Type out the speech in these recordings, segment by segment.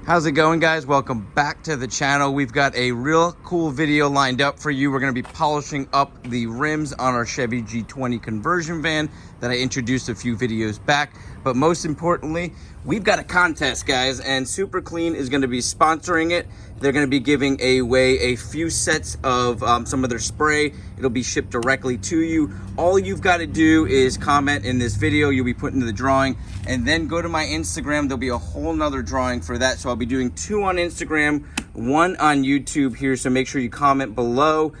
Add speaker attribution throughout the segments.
Speaker 1: How's it going, guys? Welcome back to the channel. We've got a real cool video lined up for you. We're going to be polishing up the rims on our Chevy G20 Conversion van that I introduced a few videos back. But most importantly, we've got a contest, guys, and Super Clean is going to be sponsoring it. They're going to be giving away a few sets of some of their spray. It'll be shipped directly to you. All you've got to do is comment in this video. You'll be put into the drawing, and then go to my Instagram. There'll be a whole nother drawing for that. So I'll be doing 2 on Instagram, 1 on YouTube here. So make sure you comment below.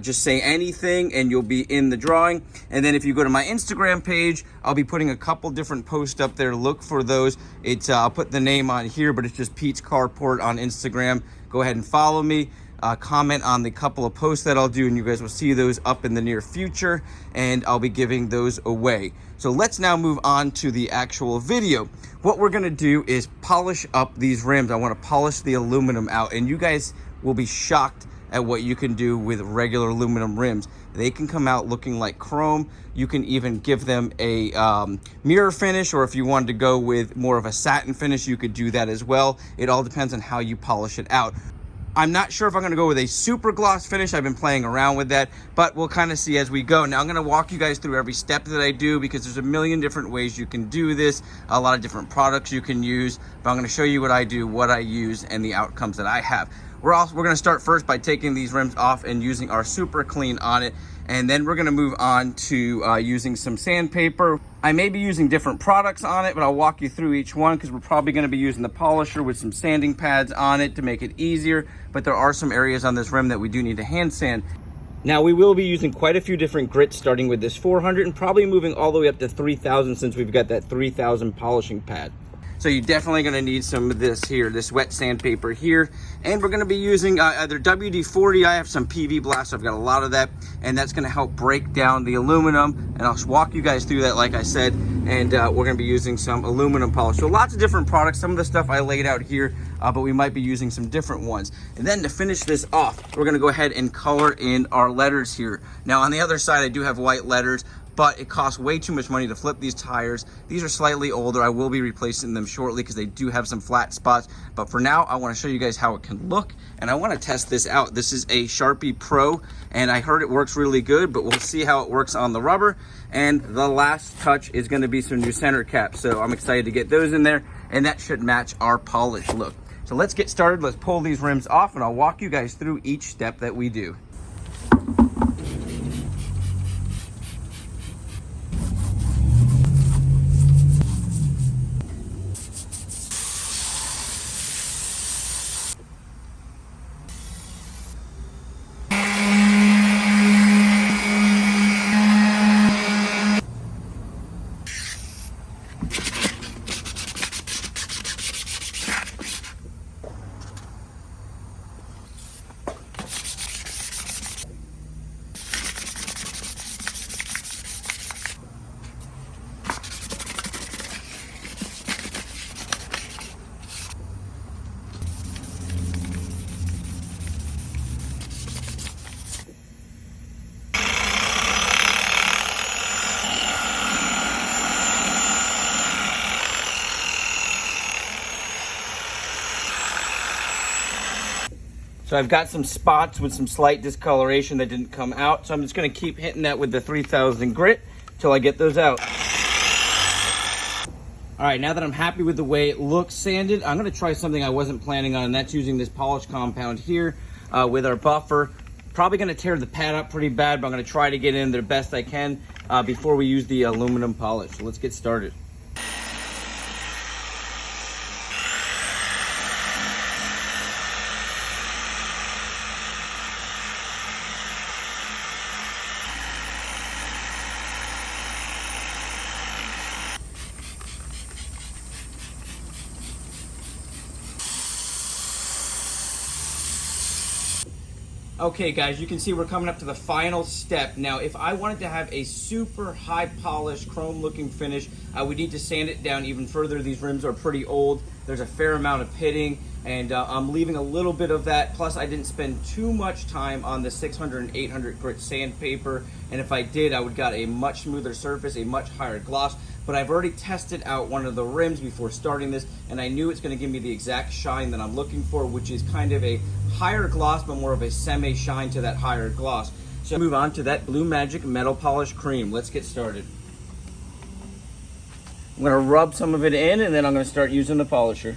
Speaker 1: Just say anything and you'll be in the drawing. And then if you go to my Instagram page, I'll be putting a couple different posts up there. Look for those. It's I'll put the name on here, but it's just Pete's Carport on Instagram. Go ahead and follow me. Comment on the couple of posts that I'll do, and you guys will see those up in the near future, and I'll be giving those away. So let's now move on to the actual video. What we're gonna do is polish up these rims. I wanna polish the aluminum out, and you guys will be shocked at what you can do with regular aluminum rims. They can come out looking like chrome. You can even give them a mirror finish, or if you wanted to go with more of a satin finish, you could do that as well. It all depends on how you polish it out. I'm not sure if I'm gonna go with a super gloss finish. I've been playing around with that, but we'll kind of see as we go. Now I'm gonna walk you guys through every step that I do, because there's a million different ways you can do this, a lot of different products you can use, but I'm gonna show you what I do, what I use, and the outcomes that I have. We're gonna start first by taking these rims off and using our Super Clean on it, and then we're gonna move on to using some sandpaper. I may be using different products on it, but I'll walk you through each one, because we're probably gonna be using the polisher with some sanding pads on it to make it easier, but there are some areas on this rim that we do need to hand sand. Now we will be using quite a few different grits, starting with this 400 and probably moving all the way up to 3000, since we've got that 3000 polishing pad. So you're definitely gonna need some of this here, this wet sandpaper here. And we're gonna be using either WD-40, I have some PV Blast, so I've got a lot of that, and that's gonna help break down the aluminum. And I'll walk you guys through that, like I said, and we're gonna be using some aluminum polish. So lots of different products. Some of the stuff I laid out here, but we might be using some different ones. And then to finish this off, we're gonna go ahead and color in our letters here. Now on the other side, I do have white letters, but it costs way too much money to flip these tires. These are slightly older. I will be replacing them shortly because they do have some flat spots. But for now, I want to show you guys how it can look, and I want to test this out. This is a Sharpie Pro, and I heard it works really good, but we'll see how it works on the rubber. And the last touch is going to be some new center caps. So I'm excited to get those in there, and that should match our polish look. So let's get started. Let's pull these rims off, and I'll walk you guys through each step that we do. So I've got some spots with some slight discoloration that didn't come out. So I'm just gonna keep hitting that with the 3000 grit till I get those out. All right, now that I'm happy with the way it looks sanded, I'm gonna try something I wasn't planning on, and that's using this polish compound here with our buffer. Probably gonna tear the pad up pretty bad, but I'm gonna try to get in there the best I can before we use the aluminum polish. So let's get started. Okay guys, you can see we're coming up to the final step. Now, if I wanted to have a super high polished chrome looking finish, I would need to sand it down even further. These rims are pretty old. There's a fair amount of pitting, and I'm leaving a little bit of that. Plus, I didn't spend too much time on the 600 and 800 grit sandpaper, and if I did, I would got a much smoother surface, a much higher gloss. but I've already tested out one of the rims before starting this, and I knew it's going to give me the exact shine that I'm looking for, which is kind of a higher gloss, but more of a semi-shine to that higher gloss. So move on to that Blue Magic Metal Polish Cream. Let's get started. I'm going to rub some of it in, and then I'm going to start using the polisher.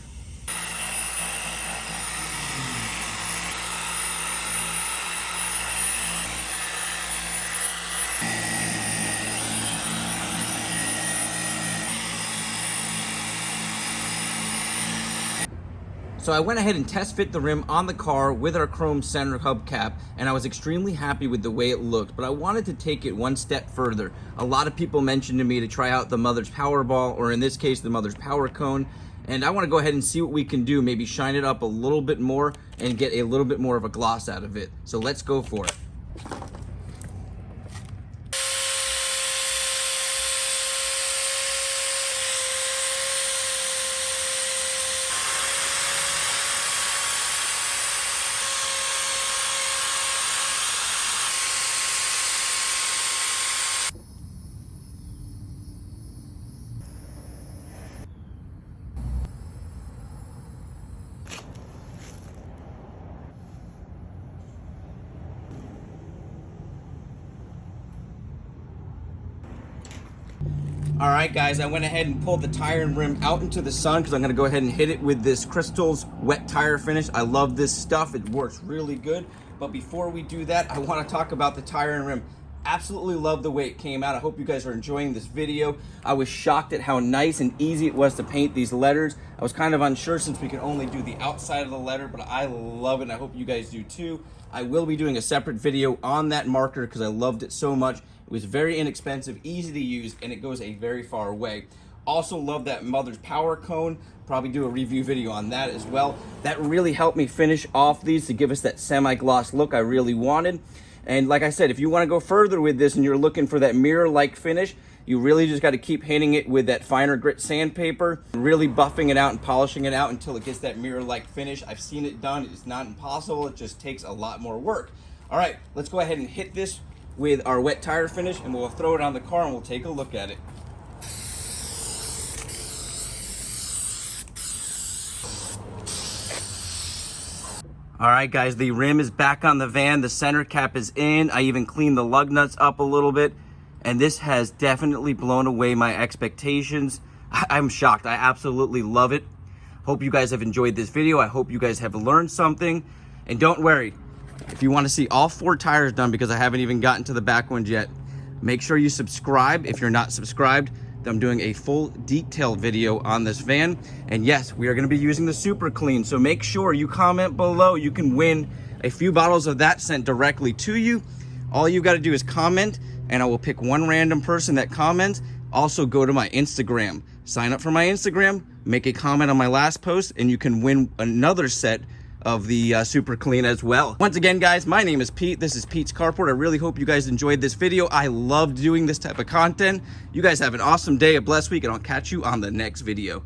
Speaker 1: So I went ahead and test fit the rim on the car with our chrome center hubcap, and I was extremely happy with the way it looked, but I wanted to take it one step further. A lot of people mentioned to me to try out the Mother's Powerball, or in this case, the Mother's Power Cone, and I want to go ahead and see what we can do, maybe shine it up a little bit more and get a little bit more of a gloss out of it. So let's go for it. All right, guys, I went ahead and pulled the tire and rim out into the sun because I'm going to go ahead and hit it with this Crystal's wet tire finish. I love this stuff. It works really good. But before we do that, I want to talk about the tire and rim. Absolutely love the way it came out. I hope you guys are enjoying this video. I was shocked at how nice and easy it was to paint these letters. I was kind of unsure since we could only do the outside of the letter, but I love it, and I hope you guys do too. I will be doing a separate video on that marker because I loved it so much. It was very inexpensive, easy to use, and it goes a very far way. Also love that Mother's Power Cone. Probably do a review video on that as well. That really helped me finish off these to give us that semi-gloss look I really wanted. And like I said, if you want to go further with this and you're looking for that mirror-like finish, you really just got to keep hitting it with that finer grit sandpaper, really buffing it out and polishing it out until it gets that mirror-like finish. I've seen it done. It's not impossible. It just takes a lot more work. All right, let's go ahead and hit this with our wet tire finish, and we'll throw it on the car and we'll take a look at it. All right, guys, the rim is back on the van. The center cap is in. I even cleaned the lug nuts up a little bit, and this has definitely blown away my expectations. I'm shocked. I absolutely love it. Hope you guys have enjoyed this video. I hope you guys have learned something. And don't worry, if you want to see all 4 tires done, because I haven't even gotten to the back ones yet, make sure you subscribe if you're not subscribed. I'm doing a full detailed video on this van, and yes, we are going to be using the Super Clean, so make sure you comment below. You can win a few bottles of that sent directly to you. All you got to do is comment, and I will pick one random person that comments. Also, go to my Instagram, sign up for my Instagram, make a comment on my last post, and you can win another set of the Super Clean as well. Once again, guys, my name is Pete. This is Pete's Carport. I really hope you guys enjoyed this video. I love doing this type of content. You guys have an awesome day, a blessed week, and I'll catch you on the next video.